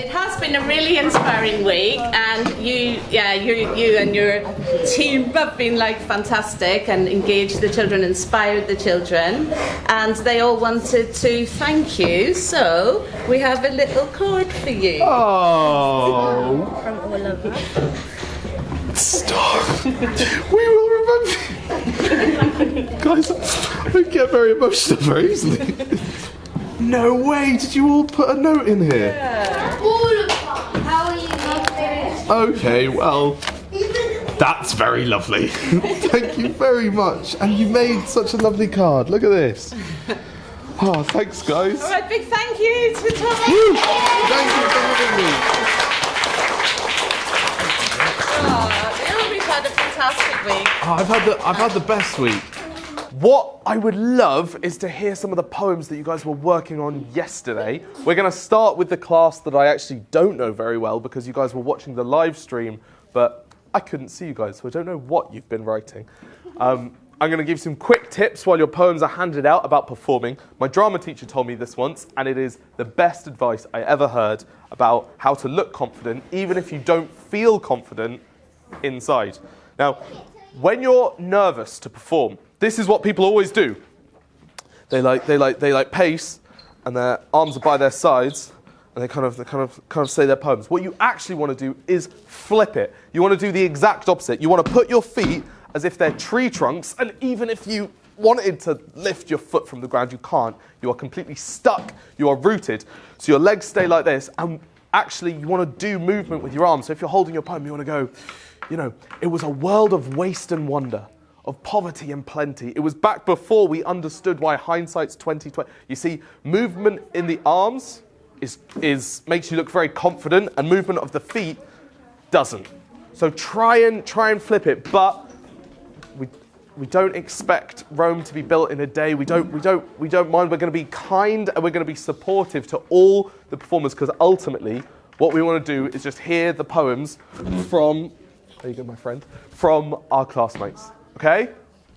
It has been a really inspiring week, and you and your team have been like fantastic and engaged the children, inspired the children, and they all wanted to thank you. So we have a little card for you. Oh, From all of us. stop! We will remember. Guys, I get very emotional very easily. No way! Did you all put a note in here? All of us. How are you doing? Okay, well, that's very lovely. Thank you very much. And you made such a lovely card. Look at this. Oh, thanks, guys. All right, big thank you to Tommy. Woo! Thank you for having me. We've had a fantastic week. Oh, I've had the best week. What I would love is to hear some of the poems that you guys were working on yesterday. We're going to start with the class that I actually don't know very well because you guys were watching the live stream, but I couldn't see you guys, so I don't know what you've been writing. I'm going to give some quick tips while your poems are handed out about performing. My drama teacher told me this once, and it is the best advice I ever heard about how to look confident, even if you don't feel confident inside. Now, when you're nervous to perform, this is what people always do. They pace, and their arms are by their sides, and they kind of say their poems. What you actually want to do is flip it. You want to do the exact opposite. You want to put your feet as if they're tree trunks, and even if you wanted to lift your foot from the ground, you can't. You are completely stuck. You are rooted. So your legs stay like this, and actually you want to do movement with your arms. So if you're holding your poem, you want to go, it was a world of waste and wonder, of poverty and plenty. It was back before we understood why hindsight's 2020. You see, movement in the arms is makes you look very confident, and movement of the feet doesn't. So try and flip it, but we don't expect Rome to be built in a day. We don't mind. We're going to be kind and we're going to be supportive to all the performers, because ultimately what we want to do is just hear the poems from, there you go, my friend, from our classmates. Okay?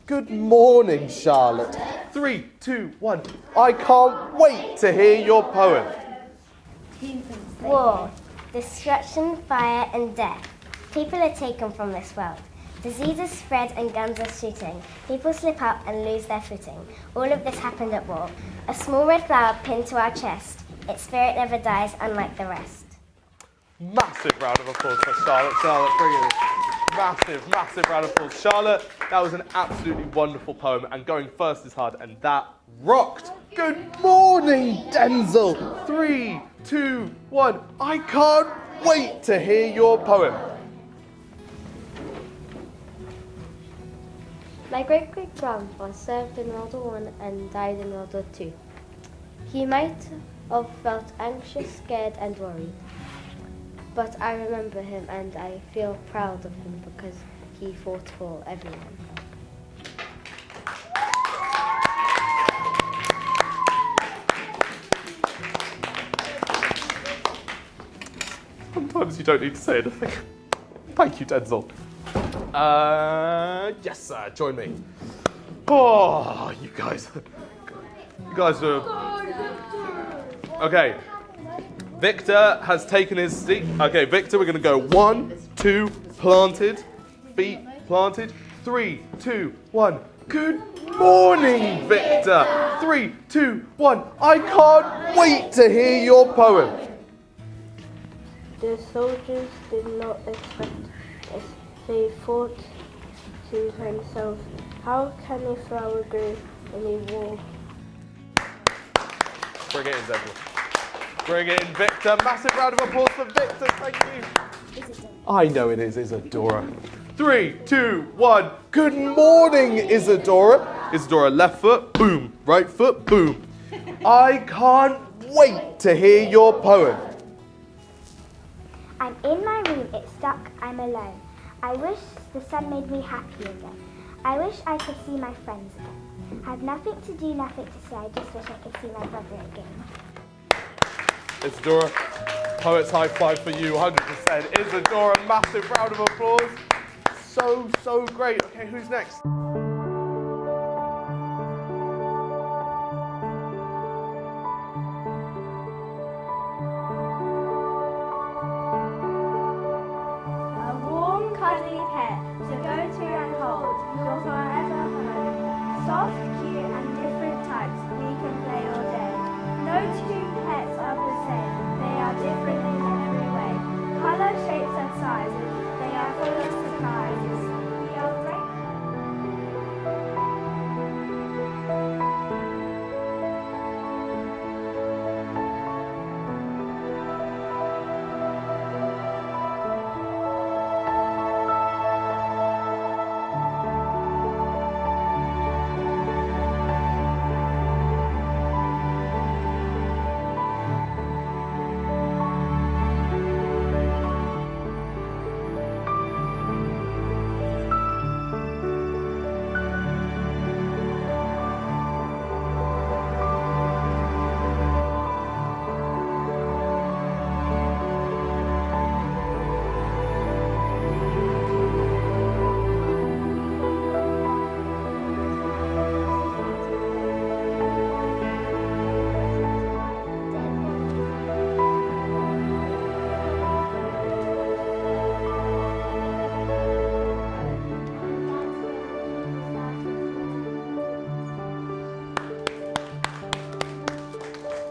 Good morning, Charlotte. 3, 2, 1. I can't wait to hear your poem. War, destruction, fire and death. People are taken from this world. Diseases spread and guns are shooting. People slip up and lose their footing. All of this happened at war. A small red flower pinned to our chest. Its spirit never dies, unlike the rest. Massive round of applause for Charlotte. Charlotte, bring it in. Massive round of applause. Charlotte, that was an absolutely wonderful poem, and going first is hard, and that rocked. Good morning, Denzel. 3, 2, 1. I can't wait to hear your poem. My great-great-grandfather served in World War I and died in World War II. He might have felt anxious, scared and worried. But I remember him and I feel proud of him because he fought for everyone. Sometimes you don't need to say anything. Thank you, Denzel. Yes, sir, join me. Oh, you guys are... Okay. Victor has taken his seat. Okay, Victor, we're going to go 1, 2, planted, feet planted, 3, 2, 1. Good morning, Victor. 3, 2, 1. I can't wait to hear your poem. The soldiers did not expect us. They thought to themselves, how can a flower grow in a war? Bring it in, Denzel. Bring it in, Victor. Massive round of applause for Victor. Thank you. I know it is Isadora. 3, 2, 1. Good morning, Isadora. Isadora, left foot, boom. Right foot, boom. I can't wait to hear your poem. I'm in my room, it's stuck, I'm alone. I wish the sun made me happy again. I wish I could see my friends again. I've nothing to do, nothing to say, I just wish I could see my brother again. Isadora, poet's high five for you, 100%. Isadora, massive round of applause. So great. Okay, who's next?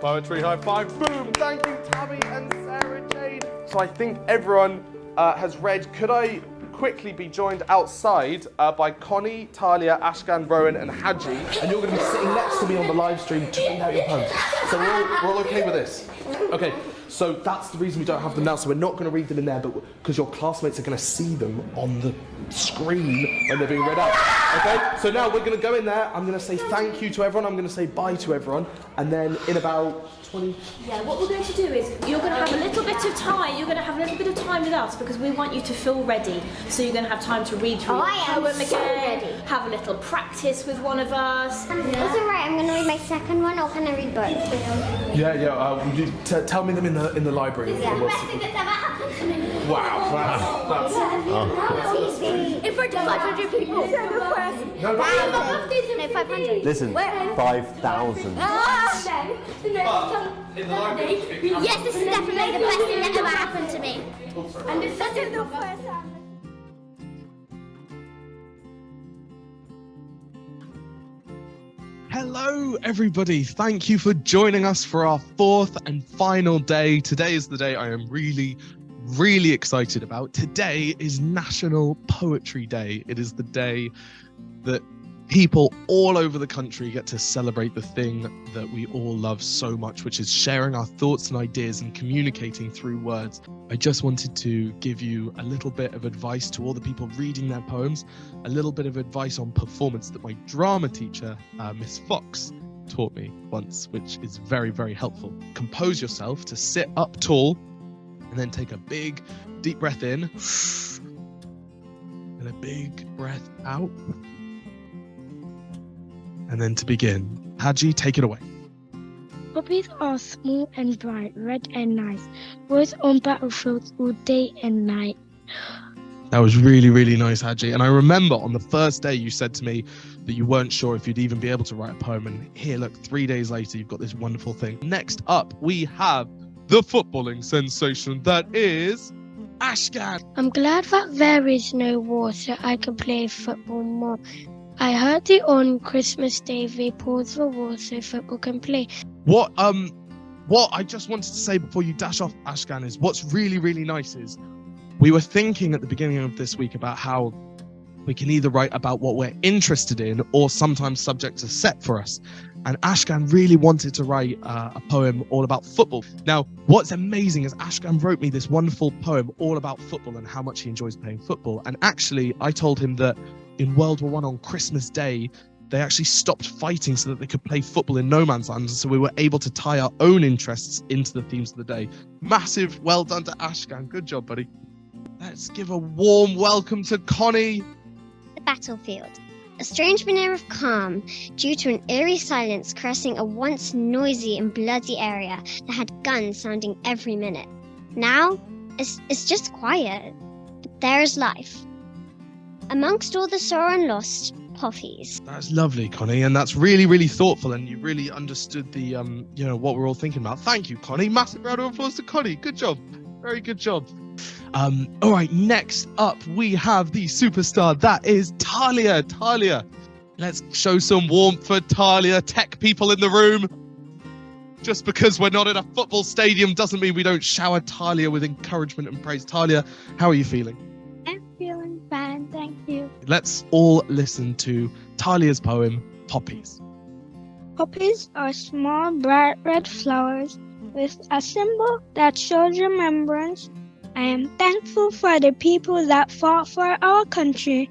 Poetry high five. Boom. Thank you, Tabby and Sarah Jane. So I think everyone has read. Could I quickly be joined outside by Connie, Talia, Ashkan, Rowan and Haji, and you're going to be sitting next to me on the live stream to read out your poems. So we're all okay with this? Okay, so that's the reason we don't have them now, so we're not going to read them in there, but because your classmates are going to see them on the screen when they're being read out. Okay, so now we're going to go in there, I'm going to say thank you to everyone, I'm going to say bye to everyone, and then in about 20... Yeah, what we're going to do is you're going to have a little bit of time. You're going to have a little bit of time with us because we want you to feel ready. So you're going to have time to read through your poem again, have a little practice with one of us. Is it right? I'm going to read my second one, or can I read both? Would you tell me them in the library? Yeah. The best thing that's ever happened to me. Wow, that's easy. In front of 500 people. No, 500. Listen, 5,000. in the library. Yes, this is definitely the best thing that ever happened to me. And this is the first time. Hello, everybody. Thank you for joining us for our fourth and final day. Today is the day I am really excited about. Today is National Poetry Day. It is the day that people all over the country get to celebrate the thing that we all love so much, which is sharing our thoughts and ideas and communicating through words. I just wanted to give you a little bit of advice to all the people reading their poems, a little bit of advice on performance that my drama teacher, Miss Fox, taught me once, which is very helpful. Compose yourself to sit up tall and then take a big, deep breath in and a big breath out. And then to begin, Haji, take it away. Poppies are small and bright, red and nice, always on battlefields all day and night. That was really nice, Haji. And I remember on the first day you said to me that you weren't sure if you'd even be able to write a poem. And here, look, 3 days later, you've got this wonderful thing. Next up, we have the footballing sensation that is Ashkan. I'm glad that there is no war so I can play football more. I heard it on Christmas Day they pause the war so football can play. What I just wanted to say before you dash off, Ashkan, is what's really nice is we were thinking at the beginning of this week about how we can either write about what we're interested in or sometimes subjects are set for us. And Ashkan really wanted to write a poem all about football. Now, what's amazing is Ashkan wrote me this wonderful poem all about football and how much he enjoys playing football. And actually, I told him that in World War I on Christmas Day, they actually stopped fighting so that they could play football in no man's land. So we were able to tie our own interests into the themes of the day. Massive well done to Ashkan. Good job, buddy. Let's give a warm welcome to Connie. The battlefield. A strange veneer of calm due to an eerie silence caressing a once noisy and bloody area that had guns sounding every minute. Now, it's just quiet. But there is life. Amongst all the sorrow and lost, poppies. That's lovely, Connie, and that's really thoughtful, and you really understood the what we're all thinking about. Thank you, Connie. Massive round of applause to Connie. Good job. Very good job. All right, next up we have the superstar that is Talia. Talia, let's show some warmth for Talia. Tech people in the room. Just because we're not in a football stadium doesn't mean we don't shower Talia with encouragement and praise. Talia, how are you feeling? I'm feeling fine, thank you. Let's all listen to Talia's poem, Poppies. Poppies are small, bright red flowers with a symbol that shows remembrance. I am thankful for the people that fought for our country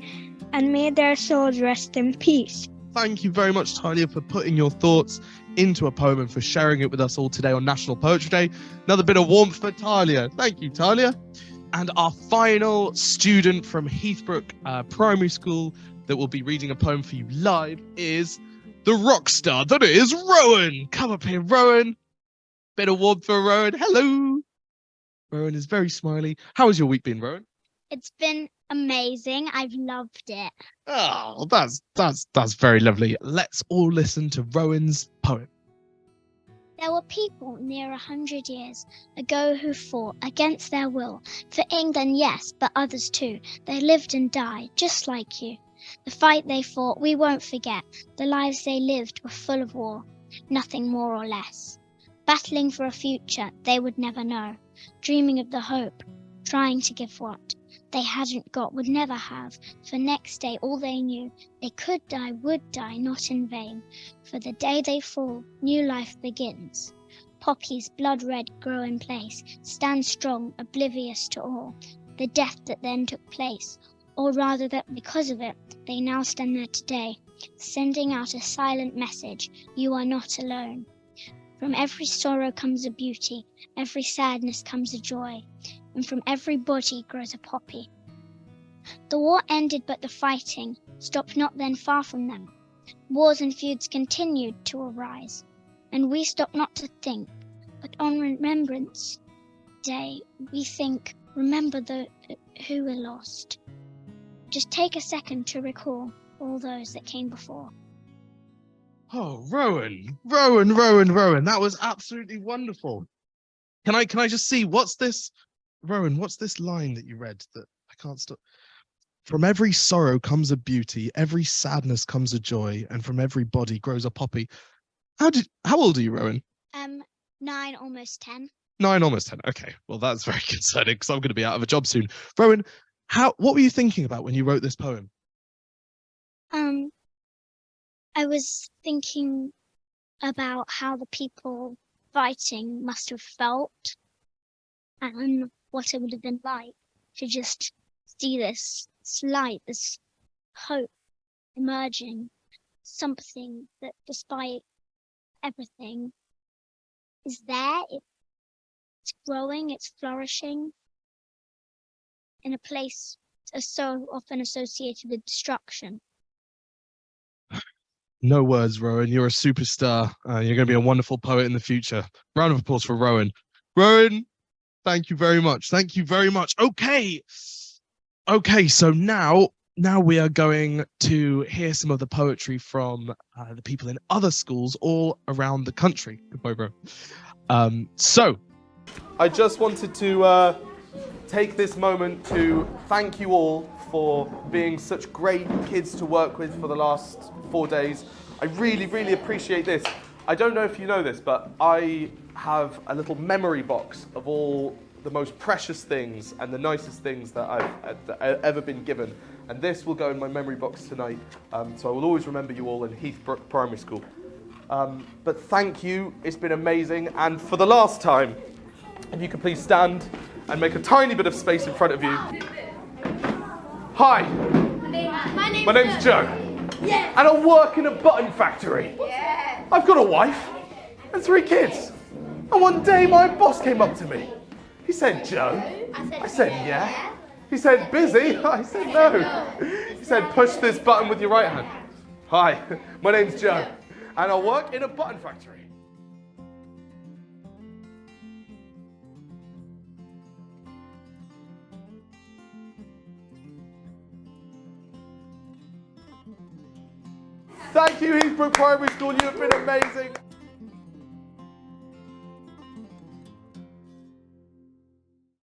and may their souls rest in peace. Thank you very much, Talia, for putting your thoughts into a poem and for sharing it with us all today on National Poetry Day. Another bit of warmth for Talia. Thank you, Talia. And our final student from Heathbrook Primary School that will be reading a poem for you live is the rock star that is Rowan. Come up here, Rowan. Bit of warmth for Rowan. Hello. Rowan is very smiley. How has your week been, Rowan? It's been amazing. I've loved it. Oh, that's very lovely. Let's all listen to Rowan's poem. There were people near 100 years ago who fought against their will for England, yes, but others too. They lived and died just like you. The fight they fought we won't forget. The lives they lived were full of war, nothing more or less. battling for a future they would never know, dreaming of the hope, trying to give what they hadn't got, would never have, for next day all they knew, they could die, would die, not in vain, for the day they fall, new life begins. Poppies, blood red, grow in place, stand strong, oblivious to all, the death that then took place, or rather that because of it, they now stand there today, sending out a silent message, you are not alone. From every sorrow comes a beauty, every sadness comes a joy, and from every body grows a poppy. The war ended, but the fighting stopped not then far from them. Wars and feuds continued to arise, and we stopped not to think, but on Remembrance Day we think, remember who were lost. Just take a second to recall all those that came before. Oh, Rowan, that was absolutely wonderful. Can I just see, what's this, Rowan, what's this line that you read that I can't stop? From every sorrow comes a beauty, every sadness comes a joy, and from every body grows a poppy. How old are you, Rowan? 9, almost 10. 9, almost 10. Okay, well, that's very concerning because I'm going to be out of a job soon. Rowan, what were you thinking about when you wrote this poem? I was thinking about how the people fighting must have felt and what it would have been like to just see this light, this hope emerging, something that despite everything is there, it's growing, it's flourishing in a place so often associated with destruction. No words, Rowan. You're a superstar. You're going to be a wonderful poet in the future. Round of applause for Rowan. Rowan, thank you very much. Thank you very much. Okay, so now we are going to hear some of the poetry from the people in other schools all around the country. Goodbye, bro. So, I just wanted to take this moment to thank you all for being such great kids to work with for the last 4 days. I really, really appreciate this. I don't know if you know this, but I have a little memory box of all the most precious things and the nicest things that I've ever been given. And this will go in my memory box tonight. So I will always remember you all in Heathbrook Primary School. But thank you, it's been amazing. And for the last time, if you could please stand and make a tiny bit of space in front of you. Hi, my name's Joe, and I work in a button factory. I've got a wife and 3 kids. And one day my boss came up to me. He said, Joe. I said, yeah. He said, busy? I said, no. He said, push this button with your right hand. Hi, my name's Joe, and I work in a button factory. Thank you, Heathbrook Primary School. You have been amazing.